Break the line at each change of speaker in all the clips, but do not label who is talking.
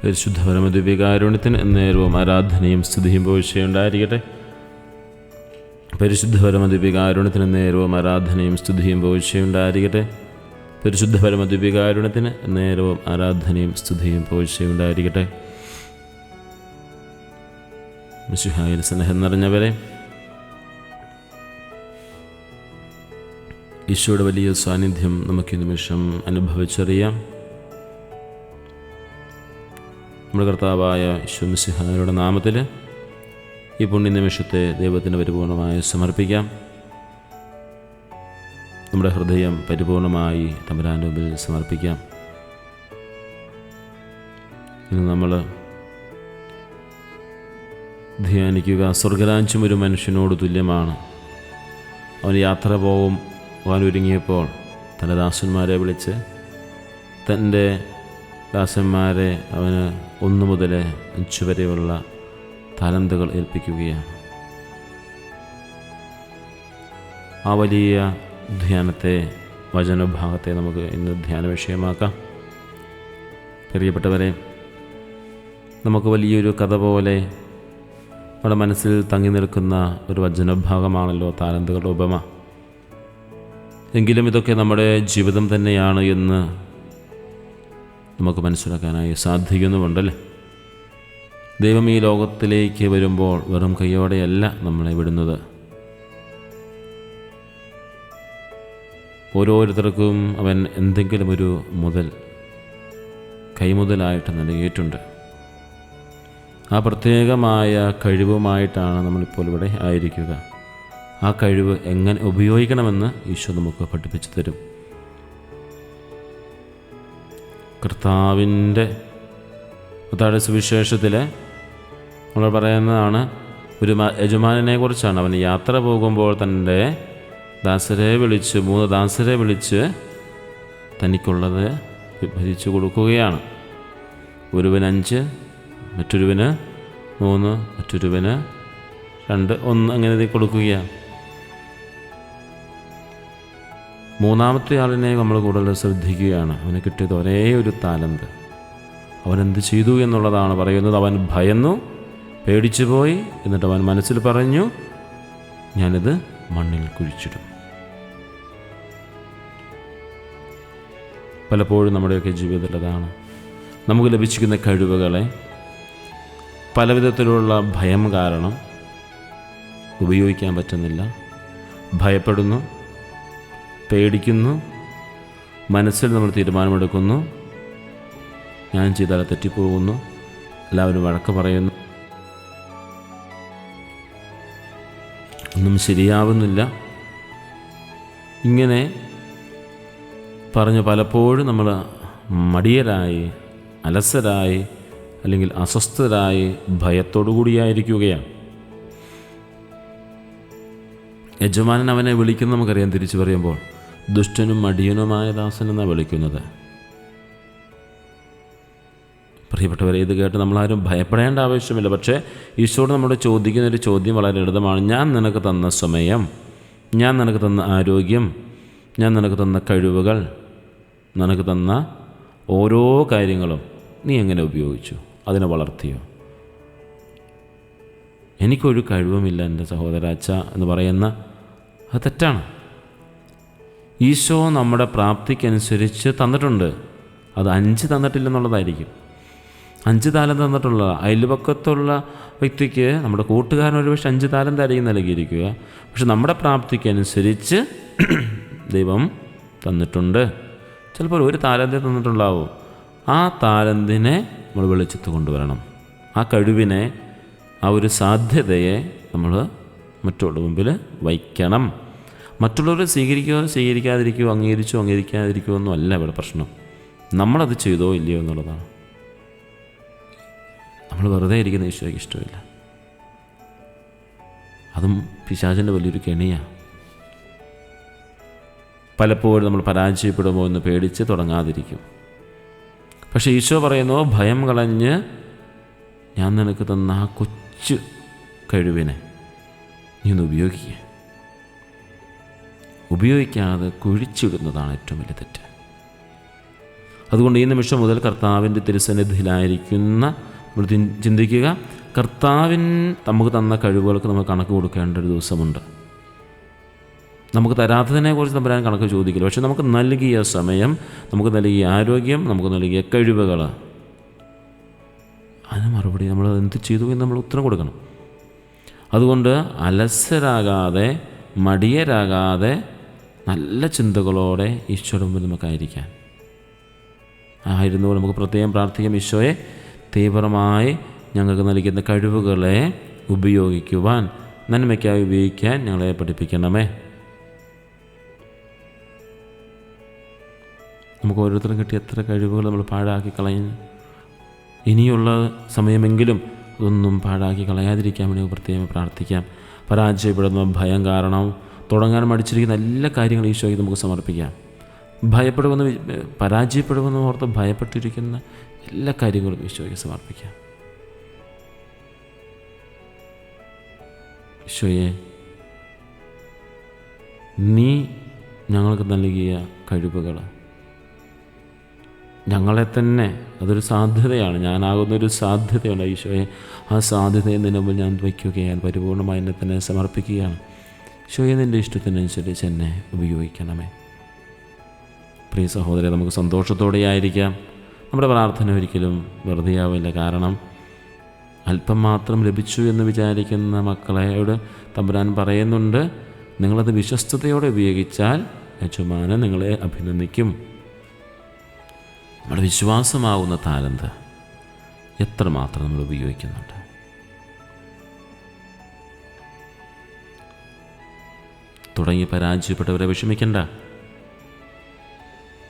പരിശുദ്ധ പരമദിവ്യകാരുണ്യത്തിന് എന്നേരവും ആരാധനയും സ്തുതിയും പോഴ്ചയുണ്ടായിരിക്കട്ടെ. പരിശുദ്ധ പരമദിവ്യകാരുണ്യത്തിന് നേരവും ആരാധനയും സ്തുതിയും പോഴ്ചയുണ്ടായിരിക്കട്ടെ. പരിശുദ്ധ പരമദിവ്യകാരുണ്യത്തിന് നേരവും ആരാധനയും സ്തുതിയും പോഴ്ചയുണ്ടായിരിക്കട്ടെ. മിശിഹായിൽ സ്നേഹം നിറഞ്ഞവരെ, ഈശോയുടെ വലിയ സാന്നിധ്യം നമുക്ക് ഈ നിമിഷം അനുഭവിച്ചറിയാം. നമ്മുടെ കർത്താവായ ഈശോ മിശിഹായുടെ നാമത്തിൽ ഈ പുണ്യനിമിഷത്തെ ദൈവത്തിന് പരിപൂർണമായി സമർപ്പിക്കാം. നമ്മുടെ ഹൃദയം പരിപൂർണമായി തമ്പുരാൻ്റെ മുമ്പിൽ സമർപ്പിക്കാം. ഇന്ന് നമ്മൾ ധ്യാനിക്കുക, സ്വർഗരാജ്യം ഒരു മനുഷ്യനോട് തുല്യമാണ്. അവൻ യാത്ര പോകാനൊരുങ്ങിയപ്പോൾ തൻ്റെ ദാസന്മാരെ വിളിച്ച് തൻ്റെ ദാസന്മാരെ അവന് 1 മുതൽ 5 വരെയുള്ള താലന്തുകൾ ഏൽപ്പിക്കുകയാണ്. ആ വലിയ ധ്യാനത്തെ, വചനഭാഗത്തെ നമുക്ക് ഇന്ന് ധ്യാന വിഷയമാക്കാം. പ്രിയപ്പെട്ടവരെ, നമുക്ക് വലിയൊരു കഥ പോലെ നമ്മുടെ മനസ്സിൽ തങ്ങി നിൽക്കുന്ന ഒരു വചനഭാഗമാണല്ലോ താലന്തുകളുടെ ഉപമ. എങ്കിലും ഇതൊക്കെ നമ്മുടെ ജീവിതം തന്നെയാണ് എന്ന് നമുക്ക് മനസ്സിലാക്കാനായി സാധിക്കുന്നുമുണ്ടല്ലേ. ദൈവം ഈ ലോകത്തിലേക്ക് വരുമ്പോൾ വെറും കൈയോടെയല്ല നമ്മളെ വിടുന്നത്. ഓരോരുത്തർക്കും അവൻ എന്തെങ്കിലും ഒരു കൈമുതലായിട്ട് നൽകിയിട്ടുണ്ട്. ആ പ്രത്യേകമായ കഴിവുമായിട്ടാണ് നമ്മളിപ്പോൾ ഇവിടെ ആയിരിക്കുക. ആ കഴിവ് എങ്ങനെ ഉപയോഗിക്കണമെന്ന് ഈശോ നമുക്ക് പഠിപ്പിച്ചു തരും. കർത്താവിൻ്റെ സുവിശേഷത്തിൽ നമ്മൾ പറയുന്നതാണ്, ഒരു യജമാനനെ കുറിച്ചാണ്. അവൻ യാത്ര പോകുമ്പോൾ തൻ്റെ 3 ദാസരെ വിളിച്ച് തനിക്കുള്ളത് വിഭജിച്ച് കൊടുക്കുകയാണ്. ഒരുവന് 5, മറ്റൊരുവന് 3, മറ്റൊരുവന് 2, 1 അങ്ങനെ കൊടുക്കുകയാണ്. 3-ാമത്തെ ആളിനെ നമ്മൾ കൂടുതൽ ശ്രദ്ധിക്കുകയാണ്. അവന് കിട്ടിയത് ഒരേ ഒരു താലന്ത്. അവനെന്ത് ചെയ്തു എന്നുള്ളതാണ് പറയുന്നത്. അവൻ ഭയന്നു, പേടിച്ചു പോയി. എന്നിട്ട് അവൻ മനസ്സിൽ പറഞ്ഞു, ഞാനിത് മണ്ണിൽ കുഴിച്ചിടും. പലപ്പോഴും നമ്മുടെയൊക്കെ ജീവിതത്തിൽ അതാണ്. നമുക്ക് ലഭിച്ചിരിക്കുന്ന കഴിവുകളെ പലവിധത്തിലുള്ള ഭയം കാരണം ഉപയോഗിക്കാൻ പറ്റുന്നില്ല. ഭയപ്പെടുന്നു, പേടിക്കുന്നു, മനസ്സിൽ നമ്മൾ തീരുമാനമെടുക്കുന്നു, ഞാൻ ചെയ്താൽ തെറ്റിപ്പോകുന്നു, എല്ലാവരും വഴക്ക് പറയുന്നു, ഒന്നും ശരിയാവുന്നില്ല. ഇങ്ങനെ പറഞ്ഞ് പലപ്പോഴും നമ്മൾ മടിയരായി, അലസരായി, അല്ലെങ്കിൽ അസ്വസ്ഥരായി, ഭയത്തോടു കൂടിയായിരിക്കുകയാണ്. യജമാനൻ അവനെ വിളിക്കുന്ന നമുക്കറിയാം. തിരിച്ചു പറയുമ്പോൾ ദുഷ്ടനും മടിയനുമായ ദാസൻ എന്നാണ് വിളിക്കുന്നത്. പ്രിയപ്പെട്ടവരെ, ഇത് കേട്ട് നമ്മളാരും ഭയപ്പെടേണ്ട ആവശ്യമില്ല. പക്ഷേ ഈശോയോട് നമ്മൾ ചോദിക്കുന്നൊരു ചോദ്യം വളരെ ലളിതമാണ്. ഞാൻ നിനക്ക് തന്ന സമയം, ഞാൻ നിനക്ക് തന്ന ആരോഗ്യം, ഞാൻ നിനക്ക് തന്ന കഴിവുകൾ, നിനക്ക് തന്ന ഓരോ കാര്യങ്ങളും നീ എങ്ങനെ ഉപയോഗിച്ചു? അതിനെ വളർത്തിയോ? എനിക്കൊരു കഴിവുമില്ല എൻ്റെ സഹോദരാച്ച എന്ന് പറയുന്ന അത് തെറ്റാണ്. ഈശോ നമ്മുടെ പ്രാപ്തിക്കനുസരിച്ച് തന്നിട്ടുണ്ട്. അത് 5 തന്നിട്ടില്ലെന്നുള്ളതായിരിക്കും. 5 താലന്ത് തന്നിട്ടുള്ള അയൽപക്കത്തുള്ള വ്യക്തിക്ക്, നമ്മുടെ കൂട്ടുകാരൻ ഒരു പക്ഷേ 5 താലന്തായിരിക്കും നൽകിയിരിക്കുക. പക്ഷെ നമ്മുടെ പ്രാപ്തിക്കനുസരിച്ച് ദൈവം തന്നിട്ടുണ്ട്. ചിലപ്പോൾ 1 താലന്തേ തന്നിട്ടുണ്ടാവും. ആ താലന്തിനെ നമ്മൾ വെളിച്ചത്ത് കൊണ്ടുവരണം. ആ കഴിവിനെ, ആ ഒരു സാധ്യതയെ നമ്മൾ മറ്റുള്ളവരുടെ മുമ്പിൽ വയ്ക്കണം. മറ്റുള്ളവർ സ്വീകരിക്കാതിരിക്കുകയോ അംഗീകരിക്കാതിരിക്കുകയോ ഒന്നും അല്ല ഇവിടെ പ്രശ്നം. നമ്മളത് ചെയ്തോ ഇല്ലയോ എന്നുള്ളതാണ്. നമ്മൾ വെറുതെ ഇരിക്കുന്ന ഈശോയ്ക്ക് ഇഷ്ടമില്ല. അതും പിശാചിൻ്റെ വലിയൊരു കെണിയാണ്. പലപ്പോഴും നമ്മൾ പരാജയപ്പെടുമോ എന്ന് പേടിച്ച് തുടങ്ങാതിരിക്കും. പക്ഷേ ഈശോ പറയുന്നു, ഭയം കളഞ്ഞ് ഞാൻ നിനക്ക് തന്ന ആ കൊച്ചു കഴിവിനെ നീ ഒന്ന് ഉപയോഗിക്കുക. ഉപയോഗിക്കാതെ കുഴിച്ചിടുന്നതാണ് ഏറ്റവും വലിയ തെറ്റ്. അതുകൊണ്ട് ഈ നിമിഷം മുതൽ കർത്താവിൻ്റെ തിരുസന്നിധിയിലായിരിക്കുന്ന നമ്മൾ ചിന്തിക്കുക, നമുക്ക് തന്ന കഴിവുകൾക്ക് നമ്മൾ കണക്ക് കൊടുക്കേണ്ട ഒരു ദിവസമുണ്ട്. നമുക്ക് തരാത്തതിനെക്കുറിച്ച് തമ്പുരാൻ കണക്ക് ചോദിക്കില്ല. പക്ഷെ നമുക്ക് നൽകിയ സമയം, നമുക്ക് നൽകിയ ആരോഗ്യം, നമുക്ക് നൽകിയ കഴിവുകൾ, അതിന് മറുപടി നമ്മൾ എന്ത് ചെയ്തു എന്ന് നമ്മൾ ഉത്തരം കൊടുക്കണം. അതുകൊണ്ട് അലസരാകാതെ, മടിയരാകാതെ, നല്ല ചിന്തകളോടെ ഈശോയുടെ മുമ്പിൽ നമുക്കായിരിക്കാൻ ആയിരുന്നപ്പോൾ നമുക്ക് പ്രത്യേകം പ്രാർത്ഥിക്കാം. ഈശോയെ, തീവ്രമായി ഞങ്ങൾക്ക് നൽകുന്ന കഴിവുകളെ ഉപയോഗിക്കുവാൻ, നന്മയ്ക്കായി ഉപയോഗിക്കാൻ ഞങ്ങളെ പഠിപ്പിക്കണമേ. നമുക്ക് ഓരോരുത്തരും കിട്ടിയ എത്ര കഴിവുകൾ നമ്മൾ പാഴാക്കി കളയുന്നു. ഇനിയുള്ള സമയമെങ്കിലും അതൊന്നും പാഴാക്കി കളയാതിരിക്കാൻ വേണ്ടി പ്രത്യേകം പ്രാർത്ഥിക്കാം. പരാജയപ്പെടുന്ന ഭയം കാരണം തുടങ്ങാൻ മടിച്ചിരിക്കുന്ന എല്ലാ കാര്യങ്ങളും ഈശോയ്ക്ക് നമുക്ക് സമർപ്പിക്കാം. പരാജയപ്പെടുമെന്ന് ഓർത്ത് ഭയപ്പെട്ടിരിക്കുന്ന എല്ലാ കാര്യങ്ങളും ഈശോയ്ക്ക് സമർപ്പിക്കാം. ഈശോയെ, നീ ഞങ്ങൾക്ക് നൽകിയ കഴിവുകൾ ഞങ്ങളെ തന്നെ, അതൊരു സാധ്യതയാണ്, ഞാനാകുന്നൊരു സാധ്യതയുണ്ട്. ഈശോയെ, ആ സാധ്യതയെ നിന്റെ മുമ്പിൽ ഞാൻ വയ്ക്കുകയാണ്, പരിപൂർണമായി എന്നെ തന്നെ സമർപ്പിക്കുകയാണ്. ഈശോയെ, നിൻ്റെ ഇഷ്ടത്തിനനുസരിച്ച് എന്നെ ഉപയോഗിക്കണമേ. പ്രിയ സഹോദരരെ, നമുക്ക് സന്തോഷത്തോടെ ആയിരിക്കാം. നമ്മുടെ പ്രാർത്ഥന ഒരിക്കലും വെറുതെ ആവില്ല. കാരണം അല്പം മാത്രം ലഭിച്ചു എന്ന് വിചാരിക്കുന്ന മക്കളോട് തമ്പുരാൻ പറയുന്നുണ്ട്, നിങ്ങളത് വിശ്വസ്തയോടെ ഉപയോഗിച്ചാൽ യജമാനൻ നിങ്ങളെ അഭിനന്ദിക്കും. നമ്മുടെ വിശ്വാസമാകുന്ന താലന്ത് എത്രമാത്രം നമ്മൾ ഉപയോഗിക്കുന്നുണ്ട്. തുടങ്ങി പരാജയപ്പെട്ടവരെ വിഷമിക്കണ്ട.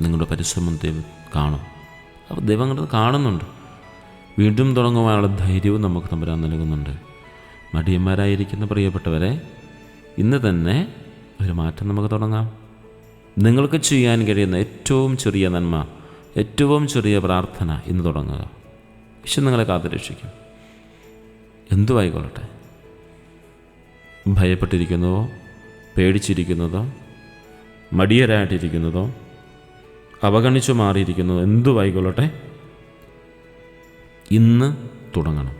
നിങ്ങളുടെ പരിശ്രമം ദൈവം കാണും. അപ്പോൾ ദൈവം കാണുന്നുണ്ട്. വീണ്ടും തുടങ്ങുവാനുള്ള ധൈര്യവും നമുക്ക് തമ്പുരാൻ നൽകുന്നുണ്ട്. മടിയന്മാരായിരിക്കുന്ന പ്രിയപ്പെട്ടവരെ, ഇന്ന് തന്നെ ഒരു മാറ്റം നമുക്ക് തുടങ്ങാം. നിങ്ങൾക്ക് ചെയ്യാൻ കഴിയുന്ന ഏറ്റവും ചെറിയ നന്മ, ഏറ്റവും ചെറിയ പ്രാർത്ഥന ഇന്ന് തുടങ്ങുക. ഈശോ നിങ്ങളെ കാത്തുരക്ഷിക്കും. എന്തുമായിക്കൊള്ളട്ടെ, ഭയപ്പെട്ടിരിക്കുന്നതോ, പേടിച്ചിരിക്കുന്നതോ, മടിയരായിട്ടിരിക്കുന്നതോ, അവഗണിച്ചു മാറിയിരിക്കുന്നതോ എന്തുമായിക്കൊള്ളട്ടെ, ഇന്ന് തുടങ്ങണം.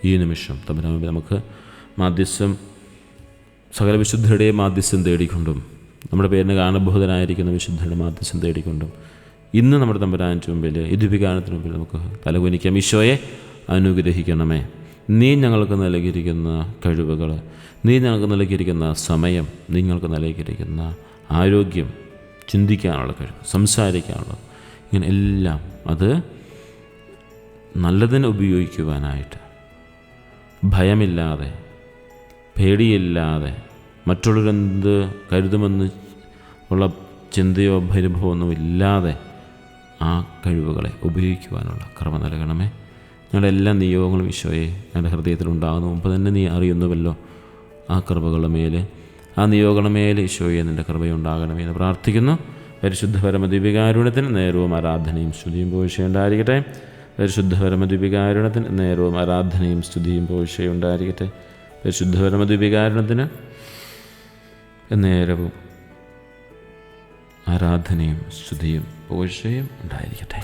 ഈ നിമിഷം തമ്പുരാൻ നമുക്ക് മാധ്യസ്ഥം, സകല വിശുദ്ധരുടെയും മാധ്യസ്ഥം തേടിക്കൊണ്ടും, നമ്മുടെ പേരിന് കാരണഭൂതനായിരിക്കുന്ന വിശുദ്ധരുടെ മാധ്യസ്ഥം തേടിക്കൊണ്ടും ഇന്ന് നമ്മുടെ തമ്പുരാൻ്റെ മുമ്പിൽ, ഈ ദിവ്യഗാനത്തിന് മുമ്പിൽ നമുക്ക് തലകുനിക്കാം. ഈശോയെ, അനുഗ്രഹിക്കണമേ. നീ ഞങ്ങൾക്ക് നൽകിയിരിക്കുന്ന കഴിവുകൾ, നീ ഞങ്ങൾക്ക് നൽകിയിരിക്കുന്ന സമയം, നീ ഞങ്ങൾക്ക് നൽകിയിരിക്കുന്ന ആരോഗ്യം, ചിന്തിക്കാനുള്ള കഴിവ്, സംസാരിക്കാനുള്ള, ഇങ്ങനെ എല്ലാം അത് നല്ലതിന് ഉപയോഗിക്കുവാനായിട്ട്, ഭയമില്ലാതെ, പേടിയില്ലാതെ, മറ്റുള്ളവരെന്ത് കരുതുമെന്ന് ഉള്ള ചിന്തയോ പരിഭവമൊന്നും ഇല്ലാതെ ആ കഴിവുകളെ ഉപയോഗിക്കുവാനുള്ള കൃപ നൽകണമേ. ഞങ്ങളുടെ എല്ലാ നിയോഗങ്ങളും ഈശോയെ ഞങ്ങളുടെ ഹൃദയത്തിലുണ്ടാകുന്ന മുമ്പ് തന്നെ നീ അറിയുന്നുവല്ലോ. ആ കൃപകളുടെ മേൽ, ആ നിയോഗങ്ങളുടെ മേൽ ഈശോയെ നിൻ്റെ കൃപയുണ്ടാകണമേ എന്ന് പ്രാർത്ഥിക്കുന്നു. പരിശുദ്ധ പരമദിവ്യകാരുണ്യത്തിന് നേരവും ആരാധനയും സ്തുതിയും പോഴ്ചയുണ്ടായിരിക്കട്ടെ. പരിശുദ്ധ പരമദിവ്യകാരുണ്യത്തിന് നേരവും ആരാധനയും സ്തുതിയും പോഴ്ചയുണ്ടായിരിക്കട്ടെ. പരിശുദ്ധ പരമദിവ്യകാരുണ്യത്തിന് നേരവും ആരാധനയും സ്തുതിയും പോഴ്ചയും ഉണ്ടായിരിക്കട്ടെ.